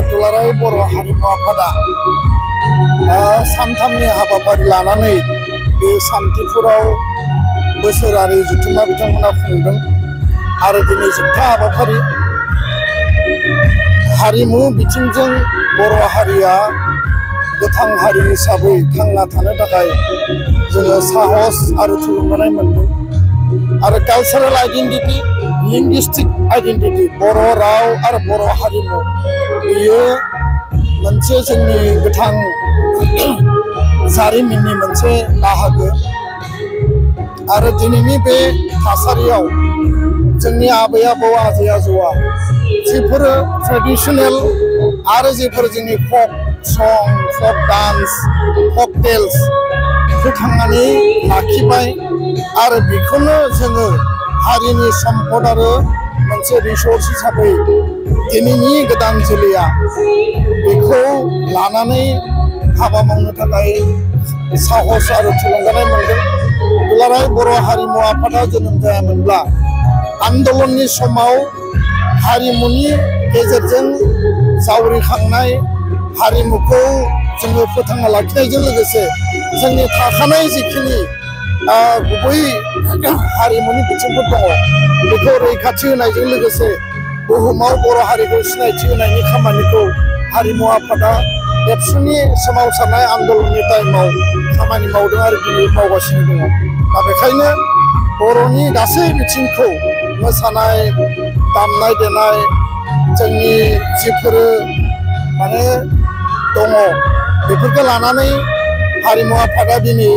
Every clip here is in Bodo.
दुलाराय बर' हारिमु आफादा सानथामनि हाबाफारि लानानै बे सान्तिपुराव बोसोरारि जथुम्मा बिथांमोना खुंदों आरो दिनै जोबथा हाबाफारि हारिमु बिथिंजों बर' हारिया गोथां हारि हिसाबै थांना थानो थाखाय जोङो साहस आरो थुलुंगानाय मोनदों आरो कालचारेल आइडेन्टिटि लिंगुइस्टिक आइडेन्टिटि बर' राव आरो बर' हारिमु बेयो मोनसे जोंनि गोथां जारिमिननि मोनसे बाहागो आरो दिनैनि बे थासारियाव जोंनि आबै आबौ आजै आजौआ जिफोरो ट्रेडिशनेल आरो जिफोर जोंनि फक सं फक डान्स फक टेल्स फोथांनानै लाखिबाय आरो बेखौनो जोङो हारिनि सम्पद आरो मोनसे रिसर्स हिसाबै दिनैनि गोदान जोलैया बेखौ लानानै हाबा मावनो थाखाय साहस आरो थुलुंगानाय मोनदों। दुलाराय बर' हारिमु आफादा जोनोम जायामोनब्ला आन्दलननि समाव हारिमुनि गेजेरजों जावरिखांनाय हारिमुखौ जोङो फोथांना लाखिनायजों लोगोसे जोंनि थाखानाय जिखिनि गुबै हारिमुनि बिथिंफोर दङ बेखौ रैखाथि होनायजों लोगोसे बुहुमाव बर' हारिखौ सिनायथि होनायनि खामानिखौ हारिमु आफादा एबसुनि सोमावसारनाय आन्दलननि टाइमाव खामानि मावदों आरो दिनै मावगासिनो दङ। दा बेखायनो बर'नि गासै बिथिंखौ मोसानाय दामनाय देनाय जोंनि जिफोरो माने दङ बेफोरखौ लानानै हारिमु आफादा दिनै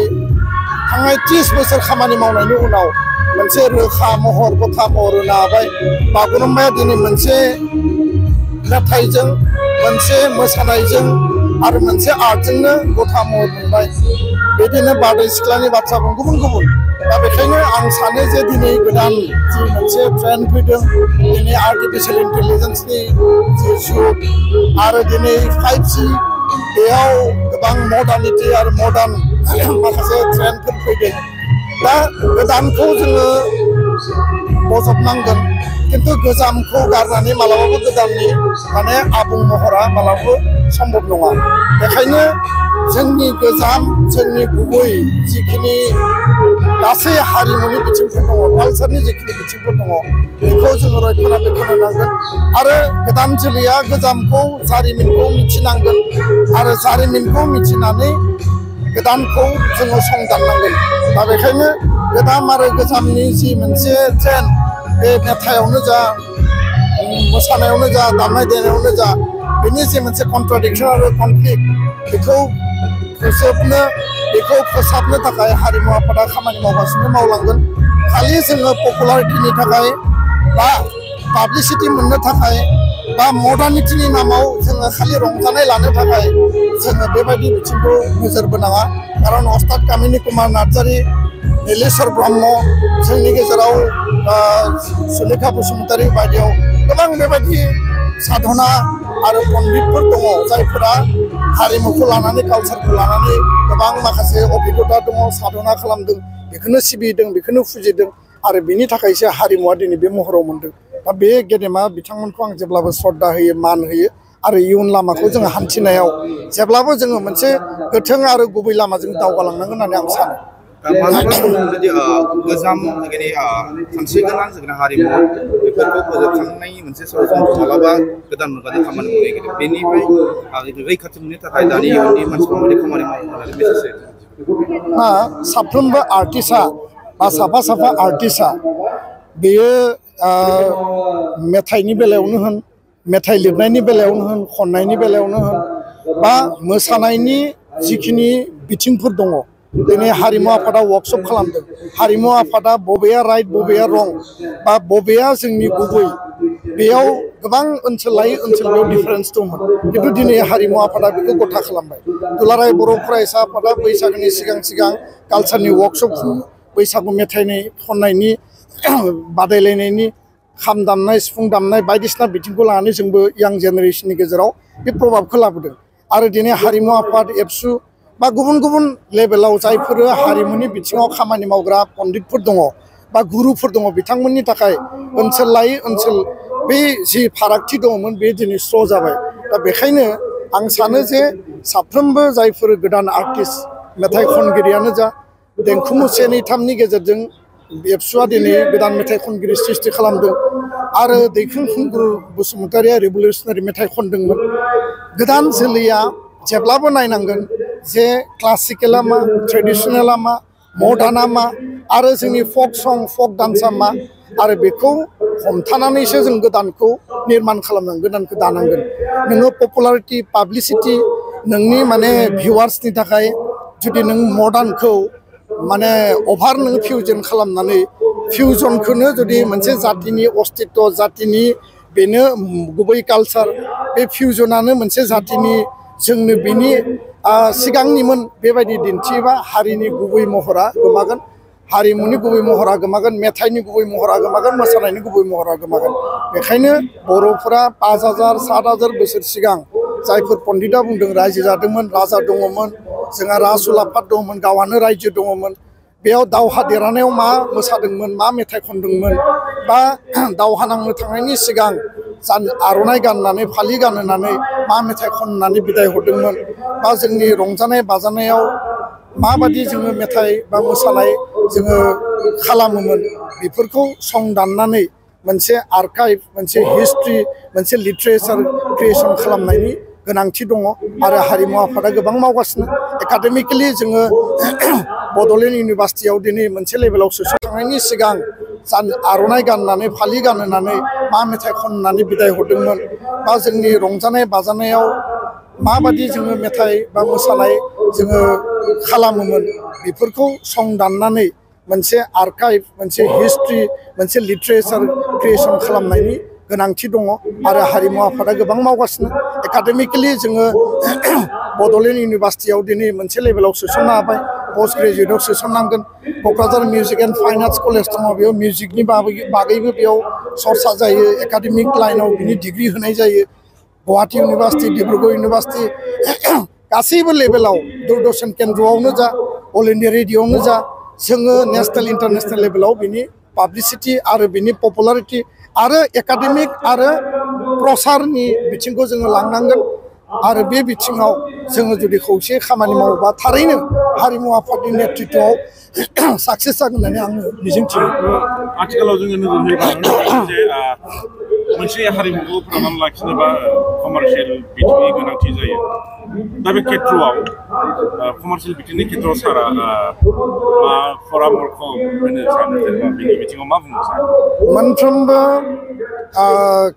थांनाय 30 बोसोर खामानि मावनायनि उनाव मोनसे रोखा महर गथा महर होनो हाबाय। बागुरुम्बाया दिनै मोनसे मेथाइजों मोनसे मोसानायजों आरो मोनसे आर्टजोंनो गथा महर मोनबाय। बिदिनो बारदै सिख्लानि बाथ्रा गुबुन गुबुन। दा बेखायनो आं सानो जे दिनै गोदान जि मोनसे ट्रेन्ड फैदों दिनै आर्टिफिशियेल इन्टेलिजेन्सनि जि जुग आरो दिनै 5G बेयाव गोबां मडार्निटि आरो मडार्न माखासे ट्रेन्डफोर फैदों। दा गोदानखौ जोङो बजबनांगोन खिन्थु गोजामखौ गारनानै मालाबाबो गोदाननि माने आबुं महरा मालाबाबो सम्भब नङा। बेखायनो जोंनि गोजाम जोंनि गुबै जिखिनि गासै हारिमुनि बिथिंफोर दङ कालचारनि जिखिनि बिथिंफोर दङ बेखौ जोङो रैखाथि होनांगोन आरो गोदान जोलैया गोजामखौ जारिमिनखौ मिथिनांगोन आरो जारिमिनखौ मिथिनानै गोदानखौ जोङो संदाननांगोन। दा बेखायनो गोदान आरो गोजामनि जि मोनसे ट्रेन्ड बे मेथाइयावनो जा मोसानायावनो जा दामनाय देनायावनो जा बेनि जि मोनसे कन्ट्राडिक्सन आरो कनफ्लिक्ट बेखौ फोसाबनो थाखाय हारिमु आफादा खामानि मावगासिनो मावलांगोन। खालि जोङो पपुलारिटिनि थाखाय बा पाब्लिसिटि मोननो थाखाय बा मडार्निटिनि नामाव जोङो खालि रंजानाय लानो थाखाय जोङो बेबायदि बिथिंखौ नोजोर बोनाङा। खारन अस्ताद कामिनी कुमार नार्जारी नीलेश्वर ब्रह्म जोंनि गेजेराव सुलेखा बसुमतारी बायदियाव गोबां बेबायदि साधना आरो पण्डितफोर दङ जायफोरा हारिमुखौ लानानै कालचारखौ लानानै गोबां माखासे अभिगथा दङ साधना खालामदों बेखौनो सिबिदों बेखौनो फुजिदों आरो बेनि थाखायसो हारिमुवा दिनै बे महराव मोनदों। दा बे गेदेमा बिथांमोनखौ आं जेब्लाबो श्रद्धा होयो मान होयो आरो इयुन लामाखौ जोङो हान्थिनायाव जेब्लाबो जोङो मोनसे गोथों आरो गुबै लामाजों दावगालांनांगोन होननानै आं सानो। गोजाम सानस्रि गोनां जोंना हारिमु बेफोरखौ फोजोबस्रांनायनि मोनसे षड़यन्त्र मालाबा गोदान मुगानि खामानि मावनो नागिरदों बेनिफ्राय रैखाथि मोननो थाखाय दानि इयुननि मानसिफ्रा माबायदि खामानि मावनानै मेसेज साफ्रोमबो आर्टिस्टआ बा साफा साफा आर्टिस्टआ बेयो मेथाइनि बेलायावनो होन मेथाइ लिरनायनि बेलायावनो होन खननायनि बेलायावनो होन बा मोसानायनि जिखिनि बिथिंफोर दङ दिनै हारिमु आफादा वर्कशप खालामदों। हारिमु आफादा बबेया राइट बबेया रं बा बबेया जोंनि गुबै बेयाव गोबां ओनसोल लायै ओनसोल बेयाव डिफारेन्स दंमोन खिन्थु दिनै हारिमु आफादा बेखौ गथा खालामबाय। दुलाराय बर' फरायसा आफादा बैसागोनि सिगां कालचारनि वर्कशप खुङो बैसागु मेथाइनि खननायनि बादायलायनायनि खाम दामनाय सिफुं दामनाय बायदिसिना बिथिंखौ लानानै जोंबो यां जेनेरेसननि गेजेराव बे प्रभाबखौ लाबोदों आरो दिनै हारिमु आफाद एबसु बा गुबुन गुबुन लेभेलाव जायफोर हारिमुनि बिथिङाव खामानि मावग्रा पण्डितफोर दङ बा गुरुफोर दङ बिथांमोननि थाखाय ओनसोल लायै ओनसोल बे जि फारागथि दङमोन बे दिनै स्र' जाबाय दा बेखायनो आं सानो जे साफ्रोमबो जायफोर गोदान आर्टिस्ट मेथाइ खनगिरियानो जा देंखो मुसेनि थामनि गेजेरजों एबसुआ दिनै गोदान मेथाइ खनगिरि सृष्टि खालामदों आरो दैखां खुंगुर बसुमतारिया रिभलिउसनारि मेथाइ खनदोंमोन गोदान जोलैया जेब्लाबो नायनांगोन जे क्लासिकेला मा ट्रेडिसनेला मा मडार्ना मा आरो जोंनि फक सं फक डान्सआ मा आरो बेखौ हमथानानैसो जों गोदानखौ निर्माण खालामनांगोन गोदानखौ दानांगोन नोङो पपुलारिटी पाब्लिसिटी नोंनि माने भिउवार्सनि थाखाय जुदि नों मडार्नखौ माने अभार नों फिउजन खालामनानै फिउजनखौनो जुदि मोनसे जातिनि अस्तित्व जातिनि बेनो गुबै कालचार बे फिउजनानो मोनसे जातिनि जोंनो बेनि सिगांनिमोन बेबायदि दिन्थियोबा हारिनि गुबै महरा गोमागोन हारिमुनि गुबै महरा गोमागोन मेथाइनि गुबै महरा गोमागोन मोसानायनि गुबै महरा गोमागोन बेखायनो बर'फोरा 5000 7000 बोसोर सिगां जायफोर पण्डिता बुंदों रायजो जादोंमोन राजा दङमोन जोंहा राजउलाफाद दङमोन गावहानो रायजो दङमोन बेयाव दावहा देरहानायाव मा मोसादोंमोन मा मेथाइ खनदोंमोन बा दावहा नांनो थांनायनि सिगां आर'नाइ गाननानै फालि गानहोनानै मा मेथाइ खननानै बिदाय हरदोंमोन बा जोंनि रंजानाय बाजानायाव माबादि जोङो मेथाइ बा मोसानाय जोङो खालामोमोन बेफोरखौ सं दाननानै मोनसे आर्काइभ मोनसे हिस्ट्रि मोनसे लिटारेचार क्रिएसन खालामनायनि गोनांथि दङ आरो हारिमु आफादा गोबां मावगासिनो एकाडेमिकेलि जोङो बड'लेण्ड इउनिभार्सिटियाव दिनै मोनसे लेभेलाव सोसनखांनायनि सिगां आर'नाइ गाननानै फालि गानहोनानै मा मेथाइ खननानै बिदाय हरदोंमोन बा जोंनि रंजानाय बाजानायाव माबादि जोङो मेथाइ बा मोसानाय जोङो खालामोमोन बेफोरखौ सं दाननानै मोनसे आर्काइभ मोनसे हिस्ट्रि मोनसे लिटारेचार क्रिएसन खालामनायनि गोनांथि दङ आरो हारिमु आफादा गोबां मावगासिनो एकाडेमिकेलि जोङो बड'लेण्ड इउनिभार्सिटियाव दिनै मोनसे लेभेलाव सोसननो हाबाय पोस्ट ग्रेजुएटआव सोसननांगोन Kokrajhar music and fine arts college दङ बेयाव मिउजिकनि बागैबो बेयाव सरसा जायो एकाडेमिक लाइनाव बिनि डिग्रि होनाय जायो गुवाहाटी इउनिभार्सिटि डिब्रुगड़ इउनिभार्सिटि गासैबो लेभेलाव दूरदर्शन केन्द्रआवनो जा अल इन्डिया रेडिअ'आवनो जा जोङो नेसनेल इन्टारनेसनेल लेभेलाव बिनि पाब्लिसिटि आरो बिनि पपुलारिटी आरो एकाडेमिक आरो प्रसारनि बिथिंखौ जोङो लांनांगोन आरो बे बिथिङाव जोङो जुदि खौसे खामानि मावोबा थारैनो हारिमु आफादनि नेतृत्वआव साक्सेस जागोन होननानै आङो मिजिंथियो आथिखालाव जोङो नोजोर होयोब्ला जे मोनसे हारिमुखौ फोथांनानै लाखिनोबा कमार्शियेल बिथिंनि गोनांथि जायो दा बे खेत्रआव कमार्शियेल बिथिंनि खेत्रआव सारा मा परामर्श होनो सानो जेनेबा बेनि बिथिङाव मा बुंनो सानो मोनफ्रोमबो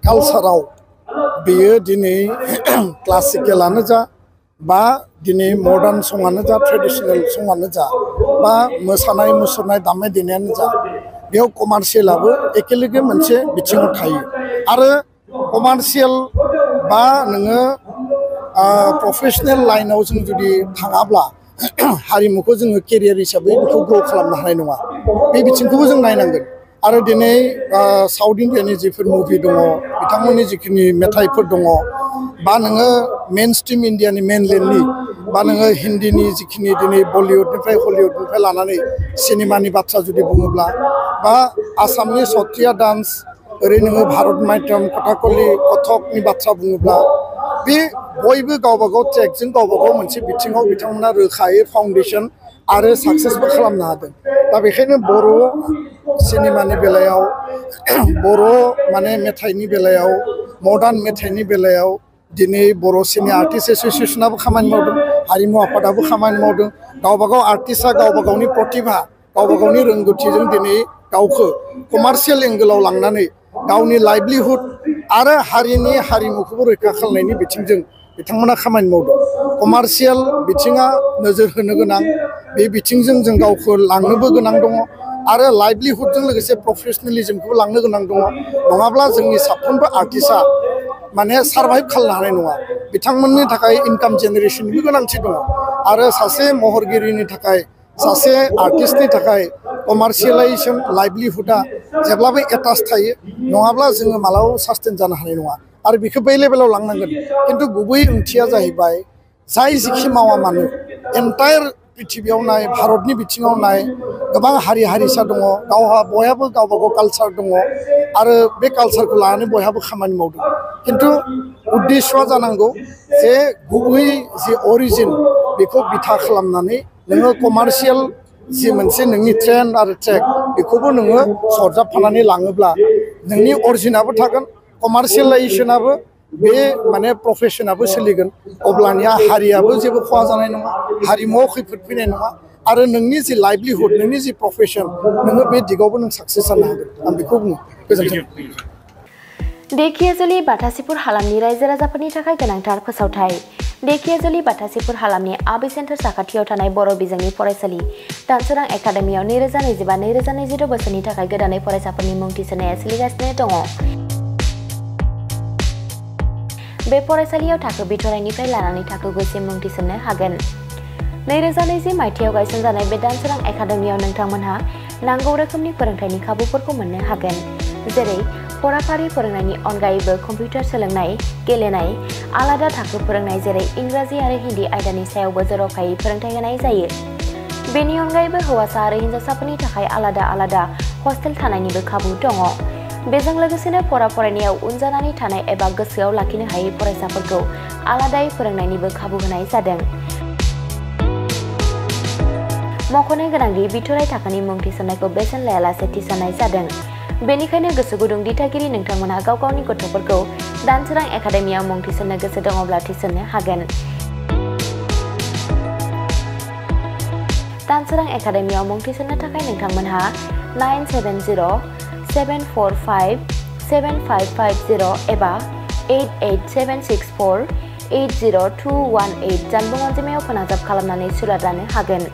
कालचाराव बेयो दिनै क्लासिकेलानो जा बा दिनै मडार्न सङानो जा ट्रेडिसनेल सङानो जा बा मोसानाय मुसुरनाय दामनाय देनायानो जा बेयाव कमार्शियेलाबो एखेलगे मोनसे बिथिङाव थायो आरो कमार्शियेल बा नोङो प्रफेसनेल लाइनाव जों जुदि थाङाब्ला हारिमुखौ जोङो केरियार हिसाबै बेखौ ग्र' खालामनो हानाय नङा बे बिथिंखौबो जों नायनांगोन आरो दिनै साउथ इन्डियानि जिफोर मुभि दङ बिथांमोननि जिखिनि मेथाइफोर दङ बा नोङो मेन स्ट्रिम इन्डियानि मेनलेण्डनि बा नोङो हिन्दीनि जिखिनि दिनै बलिउडनिफ्राय हलिउडनिफ्राय लानानै सिनेमानि बाथ्रा जुदि बुङोब्ला बा आसामनि सत्रिया डान्स ओरै नोङो भारत नाट्यम कथाकलि कथकनि बाथ्रा बुङोब्ला बे बयबो गावबा गाव ट्रेकजों गावबा गाव मोनसे बिथिङाव बिथांमोना रोखायै फाउन्डेसन आरो साक्सेसबो खालामनो हादों दा बेखायनो बर' सिनेमानि बेलायाव बर' माने मेथाइनि बेलायाव मडार्न मेथाइनि बेलायाव दिनै बर' सिने आर्टिस्ट एस'सियेसनाबो खामानि मावदों हारिमु आफादाबो खामानि मावदों गावबा गाव आर्टिस्टआ गावबा गावनि प्रतिभा गावबा गावनि रोंगौथिजों दिनै गावखौ कमार्शियेल एंगोलाव लांनानै गावनि लाइभलिहुड आरो हारिनि हारिमुखौबो रैखा खालामनायनि बिथिंजों बिथांमोना खामानि मावदों कमार्शियेल बिथिङा नोजोर होनो गोनां बे बिथिंजों जों गावखौ लांनोबो गोनां दङ आरो लाइभलिहुडजों लोगोसे प्रफेसनेलिजमखौबो लांनो गोनां दङ नङाब्ला जोंनि साफ्रोमबो आर्टिस्टआ माने सार्भाइभ खालामनो हानाय नङा बिथांमोननि थाखाय इनकाम जेनेरेशननिबो गोनांथि दङ आरो सासे महरगिरिनि थाखाय सासे आर्टिस्टनि थाखाय कमार्शियेलाइजेसन लाइभलिहुडा जेब्लाबो एटाच थायो नङाब्ला जोङो मालाबाबो सास्टेन जानो हानाय नङा आरो बेखौ बै लेभेलाव लांनांगोन खिन्थु गुबै ओंथिया जाहैबाय जाय जिखि मावा मानो एन्टायार पृथिबियाव नाय भारतनि बिथिङाव नाय गोबां हारि हारिसा दङ गावहा बयहाबो गावबा गाव कालचार दङ आरो बे कालचारखौ लानानै बयहाबो खामानि मावदों खिन्थु उद्देश्यआ जानांगौ जे गुबै जि अरिजिन बेखौ बिथा खालामनानै नोङो कमार्शियेल जि मोनसे नोंनि ट्रेन आरो ट्रेक बेखौबो नोङो सरजाबफानानै लाङोब्ला नोंनि अरिजिनाबो थागोन कमार्शियेलाइजेसनाबो बे माने प्रफेसनाबो सोलिगोन अब्लानिया हारियाबो जेबो खहा जानाय नङा हारिमुआव खैफोद फैनाय नङा आरो नोंनि जि लाइभलिहुड नोंनि जि प्रफेसन नोङो बे दिगावबो नों साक्सेस जानो हागोन आं बेखौ बुङो गोजोन्थों धेकियाजुलि बाथासिपुर हालामनि रायजो राजाफोरनि थाखाय गोनांथार फोसावथाय धेकियाजुलि बाथासिपुर हालामनि आबै सेन्टार साखाथियाव थानाय बर' बिजोंनि फरायसालि दानसोरां एकाडेमियाव 2025-2026 बोसोरनि थाखाय गोदानै फरायसाफोरनि मुं थिसननाया सोलिगासिनो दङ बे फरायसालियाव थाखो बिथराइनिफ्राय लानानै थाखो 9सिम मुं थिसननो हागोन 2020 मायथाइयाव गायसनजानाय बे दानसोरां एकाडेमियाव नोंथांमोनहा नांगौ रोखोमनि फोरोंथायनि खाबुफोरखौ मोननो हागोन जेरै फराफारि फोरोंनायनि अनगायैबो कम्पिउटार सोलोंनाय गेलेनाय आलादा थाखो फोरोंनाय जेरै इंराजि आरो हिन्दी आयदानि सायावबो जर'खायै फोरोंथाय होनाय जायो बेनि अनगायैबो हौवासा आरो हिन्जावसाफोरनि थाखाय आलादा आलादा हस्टेल थानायनिबो खाबु दङ बेजों लोगोसेनो फरायनायाव उन जानानै थानाय एबा गोसोआव लाखिनो हायै फरायसाफोरखौ आलादायै फोरोंनायनिबो खाबु होनाय जादों मख'नो गोनांदि बिथराइ थाखोनि मुं थिसननायखौ बेसेन लायालासे थिसननाय जादों बेनिखायनो गोसो गुदुं दिथागिरि नोंथांमोनहा गाव गावनि गथ'फोरखौ दानसोरां एकाडेमियाव मुं थिसननो गोसो दङब्ला थिसननो हागोन दानसोरां एकाडेमियाव मुं थिसननो थाखाय नोंथांमोनहा 970-745-7550 एबा 88764-80218 जानबुं अनजिमायाव फोनांजाब खालामनानै सुलाद लानो हागोन